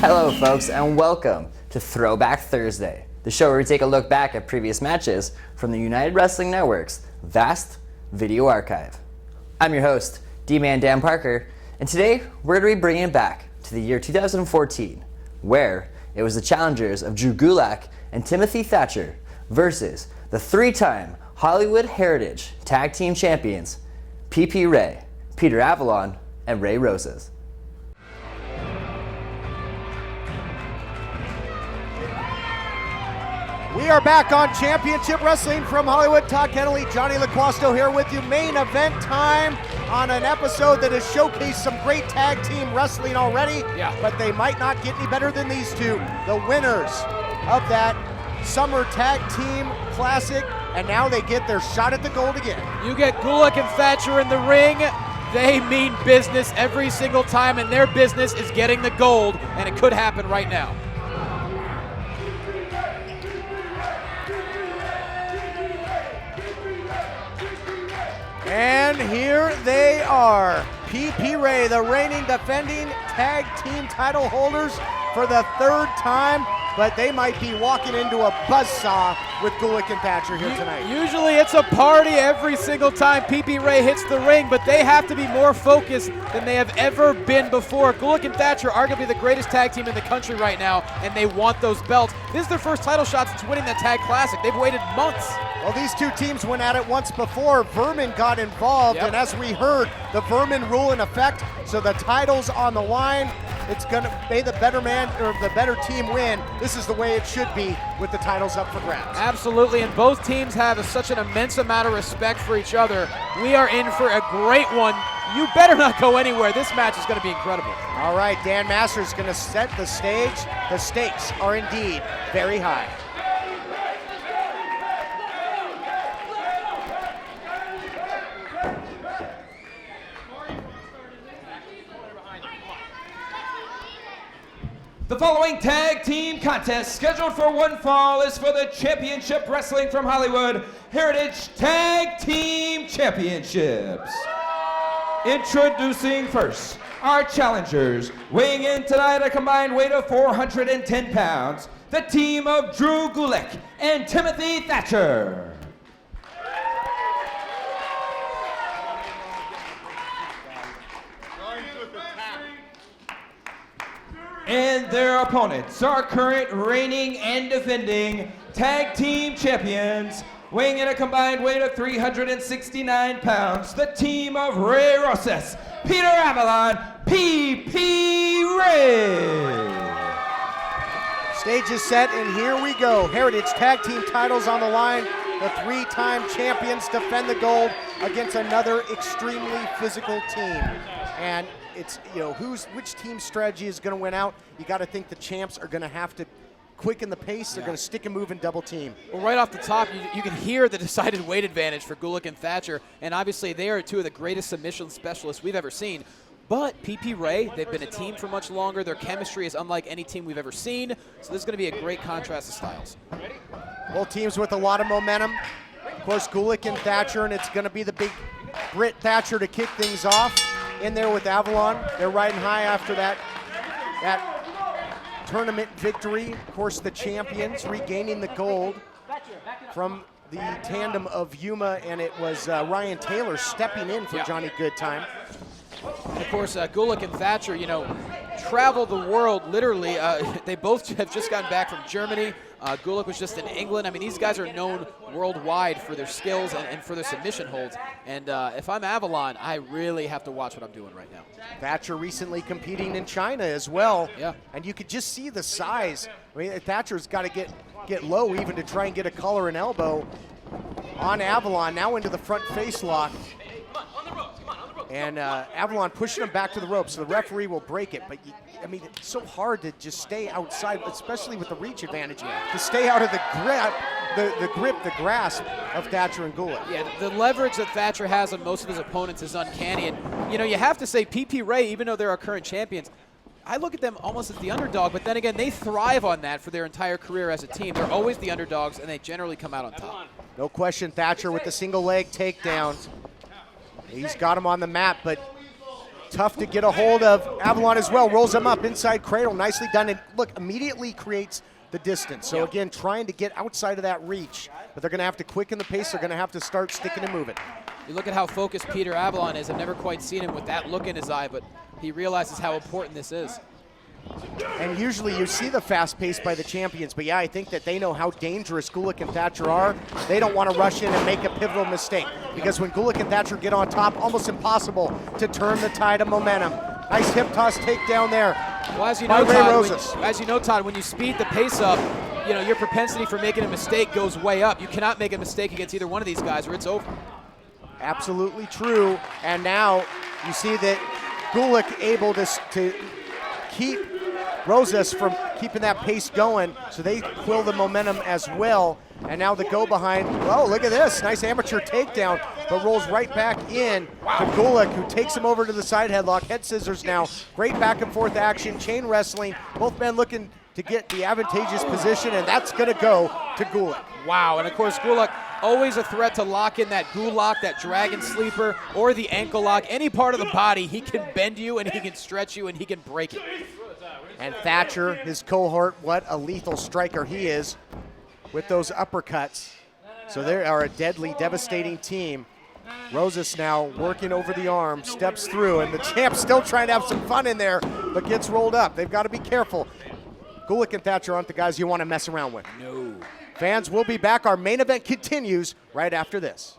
Hello folks, and welcome to Throwback Thursday, the show where we take a look back at previous matches from the United Wrestling Network's vast video archive. I'm your host, D-Man Dan Parker, and today we're going to be bringing it back to the year 2014, where it was the challengers of Drew Gulak and Timothy Thatcher versus the three-time Hollywood Heritage Tag Team Champions, PPRay, Peter Avalon, and Ray Rosas. We are back on Championship Wrestling from Hollywood. Todd Kennelly, Johnny LaQuasto here with you. Main event time on an episode that has showcased some great tag team wrestling already. Yeah. But they might not get any better than these two. The winners of that Summer Tag Team Classic, and now they get their shot at the gold again. You get Gulak and Thatcher in the ring. They mean business every single time, and their business is getting the gold, and it could happen right now. And here they are, PPRay, the reigning defending tag team title holders for the third time, but they might be walking into a buzzsaw with Gulak and Thatcher here tonight. Usually it's a party every single time PPRay hits the ring, but they have to be more focused than they have ever been before. Gulak and Thatcher, arguably the greatest tag team in the country right now, and they want those belts. This is their first title shot since winning that Tag Classic. They've waited months. Well, these two teams went at it once before. Vermin got involved, and as we heard, the Vermin rule in effect, so the title's on the line. It's gonna may the better man or the better team win. This is the way it should be with the titles up for grabs. Absolutely, and both teams have such an immense amount of respect for each other. We are in for a great one. You better not go anywhere. This match is going to be incredible. All right, Dan Masters going to set the stage. The stakes are indeed very high. The following tag team contest, scheduled for one fall, is for the Championship Wrestling from Hollywood Heritage Tag Team Championships. Introducing first, our challengers, weighing in tonight a combined weight of 410 pounds, the team of Drew Gulak and Timothy Thatcher. And their opponents, our current reigning and defending tag team champions, weighing in a combined weight of 369 pounds, the team of Ray Rosas, Peter Avalon, PPRay. Stage is set, and here we go. Heritage Tag Team titles on the line. The three-time champions defend the gold against another extremely physical team. And it's, which team's strategy is going to win out. You got to think the champs are going to have to quicken the pace. They're going to stick and move and double team. Well, right off the top, you can hear the decided weight advantage for Gulak and Thatcher, and obviously they are two of the greatest submission specialists we've ever seen. But PPRay, they've been a team for much longer. Their chemistry is unlike any team we've ever seen, so this is going to be a great contrast of styles. Both teams with a lot of momentum. Of course, Gulak and Thatcher, and it's going to be the big Brit Thatcher to kick things off. In there with Avalon. They're riding high after that tournament victory. Of course, the champions regaining the gold from the tandem of Yuma, and it was Ryan Taylor stepping in for Johnny Goodtime. Of course, Gulak and Thatcher, travel the world literally. They both have just gotten back from Germany. Gulak was just in England. I mean, these guys are known worldwide for their skills and for their submission holds. And if I'm Avalon, I really have to watch what I'm doing right now. Thatcher recently competing in China as well. Yeah. And you could just see the size. I mean, Thatcher's got to get low even to try and get a collar and elbow on Avalon. Now into the front face lock. And Avalon pushing him back to the ropes, so the referee will break it. But, it's so hard to just stay outside, especially with the reach advantage, to stay out of the grasp of Thatcher and Gulak. Yeah, the leverage that Thatcher has on most of his opponents is uncanny. And, you have to say PPRay, even though they're our current champions, I look at them almost as the underdog, but then again, they thrive on that for their entire career as a team. They're always the underdogs, and they generally come out on top. No question, Thatcher with the single leg takedown. He's got him on the mat, but tough to get a hold of Avalon as well. Rolls him up inside cradle, nicely done. And look, immediately creates the distance. So again, trying to get outside of that reach, but they're gonna have to quicken the pace. They're gonna have to start sticking and moving. You look at how focused Peter Avalon is. I've never quite seen him with that look in his eye, but he realizes how important this is. And usually you see the fast pace by the champions, but yeah, I think that they know how dangerous Gulak and Thatcher are. They don't want to rush in and make a pivotal mistake, because when Gulak and Thatcher get on top, almost impossible to turn the tide of momentum. Nice hip toss takedown there. Well, as you know, Todd, when you speed the pace up, you know, your propensity for making a mistake goes way up. You cannot make a mistake against either one of these guys or it's over. Absolutely true. And now you see that Gulak able to keep Rosas from keeping that pace going, so they quill the momentum as well. And now the go behind, oh, look at this, nice amateur takedown, but rolls right back in to Gulak, who takes him over to the side headlock, head scissors now. Great back and forth action, chain wrestling, both men looking to get the advantageous position, and that's gonna go to Gulak. Wow, and of course Gulak, always a threat to lock in that Gulak, that dragon sleeper, or the ankle lock. Any part of the body, he can bend you and he can stretch you and he can break it. And Thatcher, his cohort, what a lethal striker he is with those uppercuts. So they are a deadly, devastating team. Rosas now working over the arm, steps through, and the champ's still trying to have some fun in there, but gets rolled up. They've got to be careful. Gulak and Thatcher aren't the guys you want to mess around with. No. Fans, we'll be back. Our main event continues right after this.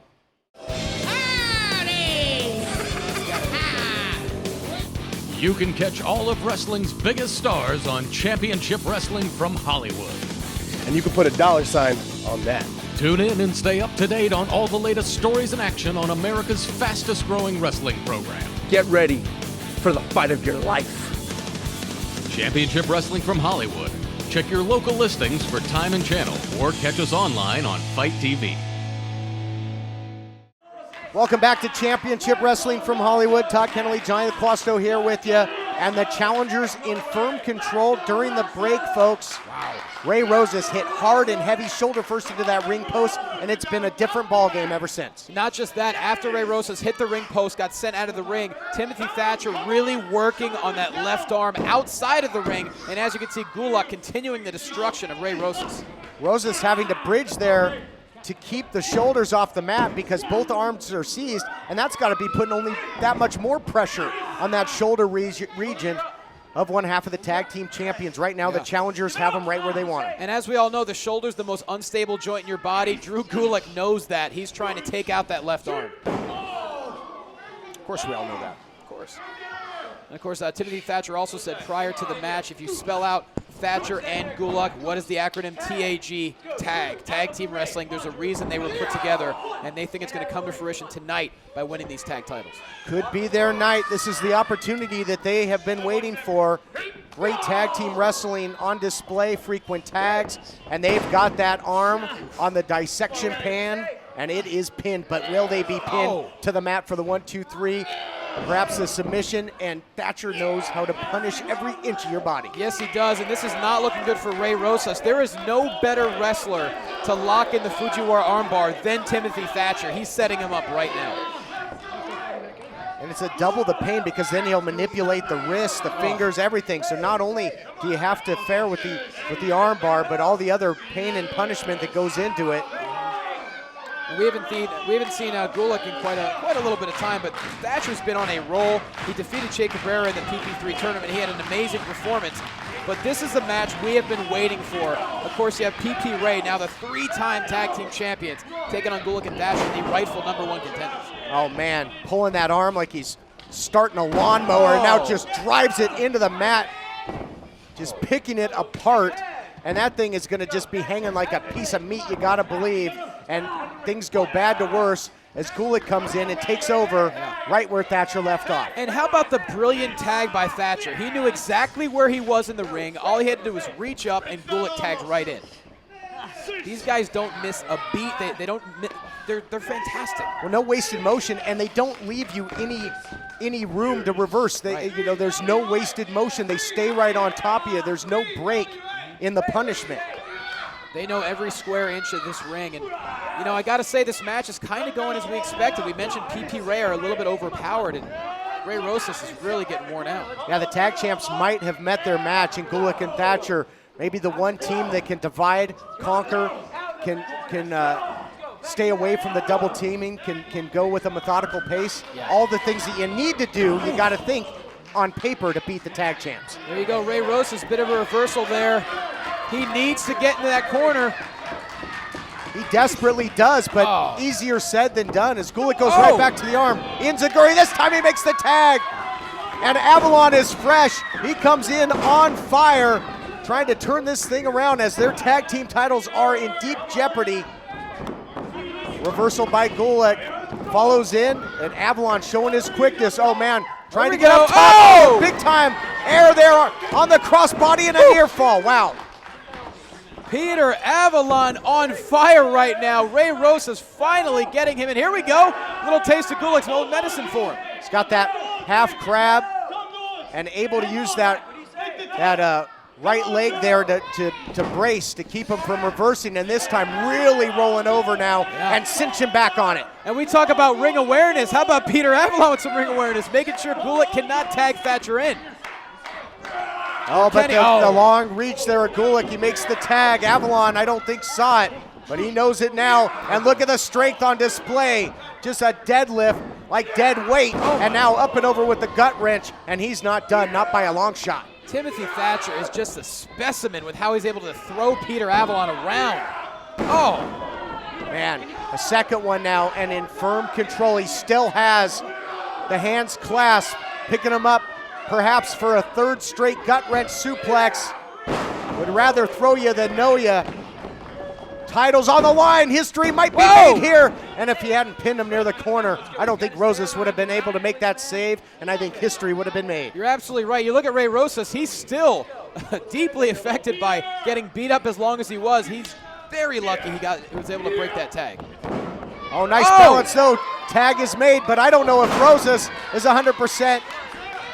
You can catch all of wrestling's biggest stars on Championship Wrestling from Hollywood. And you can put a $sign on that. Tune in and stay up to date on all the latest stories and action on America's fastest growing wrestling program. Get ready for the fight of your life. Championship Wrestling from Hollywood. Check your local listings for time and channel, or catch us online on Fight TV. Welcome back to Championship Wrestling from Hollywood. Todd Kennelly, Johnny LaQuasto here with you. And the challengers in firm control during the break, folks. Wow. Ray Rosas hit hard and heavy shoulder first into that ring post, and it's been a different ball game ever since. Not just that, after Ray Rosas hit the ring post, got sent out of the ring, Timothy Thatcher really working on that left arm outside of the ring, and as you can see, Gulak continuing the destruction of Ray Rosas. Rosas having to bridge there to keep the shoulders off the mat because both arms are seized, and that's got to be putting only that much more pressure on that shoulder region of one half of the tag team champions. Right now, the challengers have them right where they want them. And as we all know, the shoulder's the most unstable joint in your body. Drew Gulak knows that. He's trying to take out that left arm. Of course, we all know that. Of course. And of course, Timothy Thatcher also said prior to the match, if you spell out Thatcher and Gulak, what is the acronym TAG? Tag Team Wrestling. There's a reason they were put together, and they think it's going to come to fruition tonight by winning these tag titles. Could be their night. This is the opportunity that they have been waiting for. Great tag team wrestling on display, frequent tags, and they've got that arm on the dissection pan, and it is pinned, but will they be pinned to the mat for the 1, 2, 3? Perhaps a submission, and Thatcher knows how to punish every inch of your body. Yes, he does, and this is not looking good for Ray Rosas. There is no better wrestler to lock in the Fujiwara armbar than Timothy Thatcher. He's setting him up right now. And it's a double the pain because then he'll manipulate the wrists, the fingers, everything. So not only do you have to fare with the armbar, but all the other pain and punishment that goes into it. We haven't seen Gulak in quite a little bit of time, but Thatcher's been on a roll. He defeated Che Cabrera in the PP3 tournament. He had an amazing performance. But this is the match we have been waiting for. Of course, you have PPRay, now the 3-time tag team champions, taking on Gulak and Thatcher, the rightful #1 contenders. Oh man, pulling that arm like he's starting a lawnmower, and now just drives it into the mat, just picking it apart. And that thing is going to just be hanging like a piece of meat, you got to believe. And things go bad to worse as Gulak comes in and takes over right where Thatcher left off. And how about the brilliant tag by Thatcher? He knew exactly where he was in the ring. All he had to do was reach up, and Gulak tagged right in. These guys don't miss a beat. They're fantastic. Well, no wasted motion, and they don't leave you any room to reverse. There's no wasted motion. They stay right on top of you. There's no break in the punishment. They know every square inch of this ring, and I got to say this match is kind of going as we expected. We mentioned PPRay are a little bit overpowered, and Ray Rosas is really getting worn out. Yeah, the tag champs might have met their match in Gulak and Thatcher. Maybe the one team that can divide, conquer, can stay away from the double teaming, can go with a methodical pace. Yeah. All the things that you need to do, you got to think on paper to beat the tag champs. There you go, Ray Rosas, bit of a reversal there. He needs to get into that corner. He desperately does, but easier said than done as Gulak goes right back to the arm. Inzaguri, this time he makes the tag. And Avalon is fresh. He comes in on fire, trying to turn this thing around as their tag team titles are in deep jeopardy. Reversal by Gulak, follows in, and Avalon showing his quickness. Oh man, trying to get up top. Big time air there on the crossbody and a near fall. Wow. Peter Avalon on fire right now. Ray Rosas finally getting him, and here we go. Little taste of Gulak's old medicine for him. He's got that half crab and able to use that right leg there to brace, to keep him from reversing, and this time really rolling over now and cinch him back on it. And we talk about ring awareness. How about Peter Avalon with some ring awareness, making sure Gulak cannot tag Thatcher in. Oh, but the long reach there at Gulak, he makes the tag. Avalon, I don't think saw it, but he knows it now. And look at the strength on display. Just a deadlift, like dead weight, and now up and over with the gut wrench, and he's not done, not by a long shot. Timothy Thatcher is just a specimen with how he's able to throw Peter Avalon around. Oh. Man, a second one now, and in firm control. He still has the hands clasped, picking him up perhaps for a third straight gut wrench suplex. Would rather throw you than know you. Titles on the line. History might be made here. And if he hadn't pinned him near the corner, I don't think Rosas would have been able to make that save, and I think history would have been made. You're absolutely right. You look at Ray Rosas, he's still deeply affected by getting beat up as long as he was. He's very lucky he was able to break that tag. Oh, nice balance though. Tag is made, but I don't know if Rosas is 100%.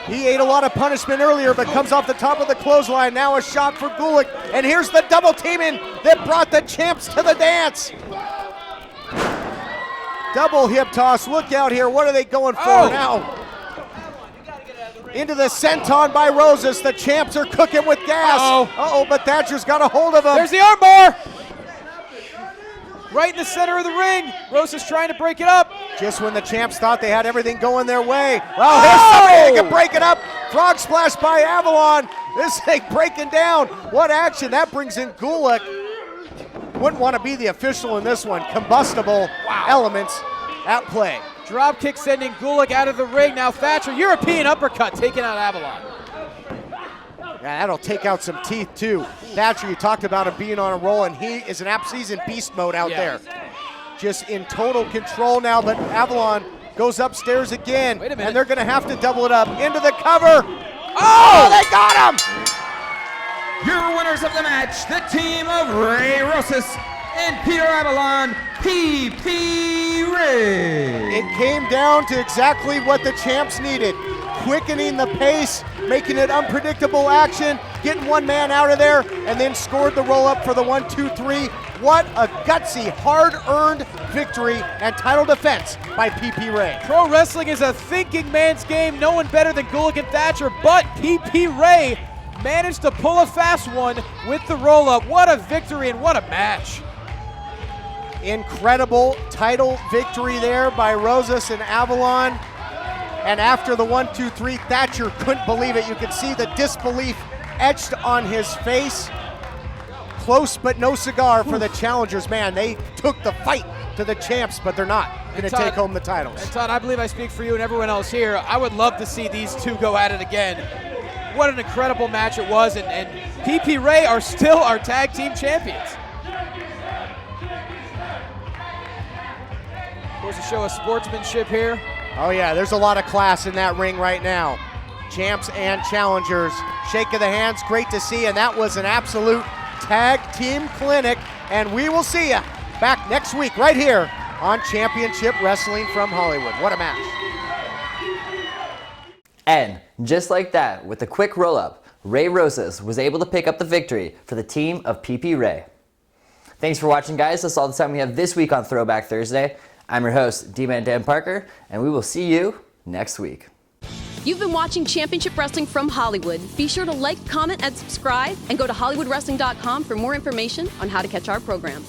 He ate a lot of punishment earlier, but comes off the top of the clothesline. Now a shot for Gulak, and here's the double teaming that brought the champs to the dance. Double hip toss. Look out here. What are they going for now? Into the senton by Rosas. The champs are cooking with gas. Uh-oh, but Thatcher's got a hold of him. There's the armbar. Right in the center of the ring. Rosas trying to break it up. Just when the champs thought they had everything going their way. Well, here's somebody that can break it up. Frog splash by Avalon. This thing breaking down. What action. That brings in Gulak. Wouldn't want to be the official in this one. Combustible elements at play. Drop kick sending Gulak out of the ring. Now Thatcher, European uppercut, taking out Avalon. Yeah, that'll take out some teeth too. Thatcher, you talked about him being on a roll, and he is he's in beast mode out there. Just in total control now, but Avalon goes upstairs again. Wait a minute. And they're gonna have to double it up. Into the cover. Oh, they got him! Your winners of the match, the team of Ray Rosas and Peter Avalon, PPRay. It came down to exactly what the champs needed. Quickening the pace, making it unpredictable action, getting one man out of there, and then scored the roll-up for the 1-2-3. What a gutsy, hard-earned victory and title defense by PPRay. Pro wrestling is a thinking man's game. No one better than Gulak and Thatcher, but PPRay managed to pull a fast one with the roll-up. What a victory and what a match. Incredible title victory there by Rosas and Avalon. And after the 1-2-3, Thatcher couldn't believe it. You could see the disbelief etched on his face. Close but no cigar for the challengers. Man, they took the fight to the champs, but they're not going to take home the titles. And Todd, I believe I speak for you and everyone else here. I would love to see these two go at it again. What an incredible match it was, and PPRay are still our tag team champions. Of course, a show of sportsmanship here. Oh yeah, there's a lot of class in that ring right now. Champs and challengers, shake of the hands, great to see, and that was an absolute tag team clinic, and we will see you back next week right here on Championship Wrestling from Hollywood. What a match. And just like that, with a quick roll-up, Ray Rosas was able to pick up the victory for the team of PPRay. Thanks for watching, guys. That's all the time we have this week on Throwback Thursday. I'm your host, D-Man Dan Parker, and we will see you next week. You've been watching Championship Wrestling from Hollywood. Be sure to like, comment, and subscribe, and go to HollywoodWrestling.com for more information on how to catch our program.